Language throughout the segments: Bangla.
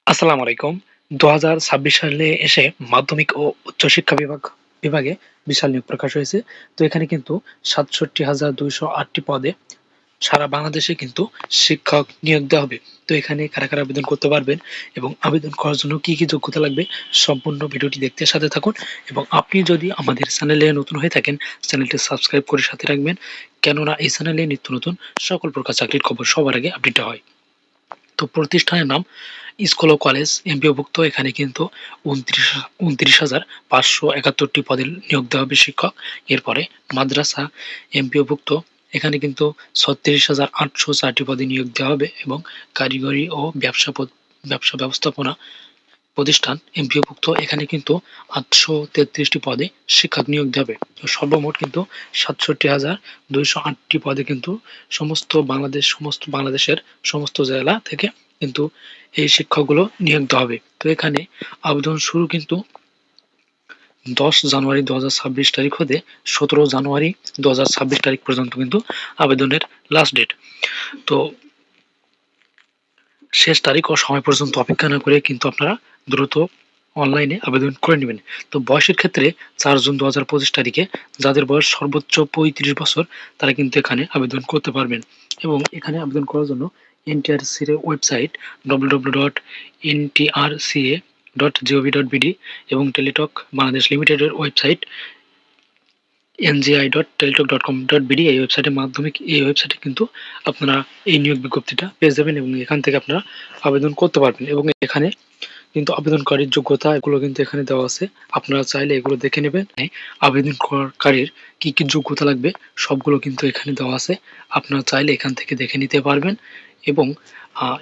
আসসালামু আলাইকুম। ২০২৬ সালে এসে মাধ্যমিক ও উচ্চশিক্ষা বিভাগে বিশাল নিয়োগ প্রকাশ হয়েছে। তো এখানে কিন্তু ৬৭,২০৮ টি পদে সারা বাংলাদেশে কিন্তু শিক্ষক নিয়োগ দেওয়া হবে। তো এখানে কারা আবেদন করতে পারবেন এবং আবেদন করার জন্য কি যোগ্যতা লাগবে সম্পূর্ণ ভিডিওটি দেখতে সাথে থাকুন এবং আপনি যদি আমাদের চ্যানেলে নতুন হয়ে থাকেন চ্যানেলটি সাবস্ক্রাইব করে সাথে রাখবেন। কেননা এই চ্যানেলে নিত্য নতুন সকল প্রকার চাকরির খবর সবার আগে আপডেট হয়। তো প্রতিষ্ঠানের নাম স্কুল ও কলেজ এমপিওভুক্ত। এখানে কিন্তু ২৯,৫৭১ পদে নিয়োগ দেওয়া হবে শিক্ষক। এরপরে মাদ্রাসা এমপিওভুক্ত। এখানে কিন্তু ৩৬,৮০৪ পদে নিয়োগ দেওয়া হবে এবং কারিগরি ও ব্যবসা ব্যবস্থাপনা প্রতিষ্ঠান এমপিওভুক্ত। এখানে কিন্তু ৮৩৩ পদে শিক্ষক নিয়োগ দেওয়া হবে। তো সর্বমোট কিন্তু ৬৭,২০৮ পদে কিন্তু সমস্ত বাংলাদেশের সমস্ত জেলা থেকে কিন্তু এই শিক্ষকগুলো নিয়োগ দেওয়া হবে। তো এখানে আবেদন শুরু কিন্তু ১০ জানুয়ারি ২০২৬ তারিখ হতে ১৭ জানুয়ারি ২০২৬ তারিখ পর্যন্ত কিন্তু আবেদনের লাস্ট ডেট। তো শেষ তারিখ ও সময় পর্যন্ত অপেক্ষা না করে কিন্তু আপনারা দ্রুত অনলাইনে আবেদন করে নেবেন। তো বয়সের ক্ষেত্রে ৪ জুন ২০২৫ তারিখে যাদের বয়স সর্বোচ্চ ৩৫ বছর তারা কিন্তু এখানে আবেদন করতে পারবেন এবং এখানে আবেদন করার জন্য এনটিআরসির ওয়েবসাইট www.ntrca.gov.bd এবং টেলিটক বাংলাদেশ লিমিটেডের ওয়েবসাইট ngi.teletalk.com.bd এই ওয়েবসাইটের মাধ্যমে এই ওয়েবসাইটে কিন্তু আপনারা এই নিয়োগ বিজ্ঞপ্তিটা পেয়ে যাবেন এবং এখান থেকে আপনারা আবেদন করতে পারবেন এবং এখানে কিন্তু আবেদনকারীর যোগ্যতা এগুলো কিন্তু এখানে দেওয়া আছে। আপনারা চাইলে এগুলো দেখে নেবেন। আবেদনকারীর কি যোগ্যতা লাগবে সবগুলো কিন্তু এখানে দেওয়া আছে। আপনারা চাইলে এখান থেকে দেখে নিতে পারবেন এবং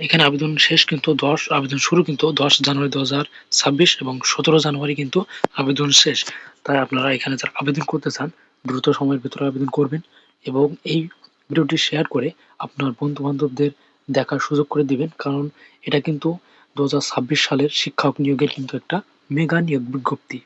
এখানে আবেদন শুরু কিন্তু ১০ জানুয়ারি ২০২৬ এবং ১৭ জানুয়ারি কিন্তু আবেদন শেষ। তাই আপনারা এখানে যারা আবেদন করতে চান দ্রুত সময়ের ভিতরে আবেদন করবেন এবং এই ভিডিওটি শেয়ার করে আপনার বন্ধু-বান্ধবদের দেখার সুযোগ করে দিবেন। কারণ এটা কিন্তু ২০২৬ সালের শিক্ষক নিয়োগের কিন্তু একটা মেগা নিয়োগ বিজ্ঞপ্তি।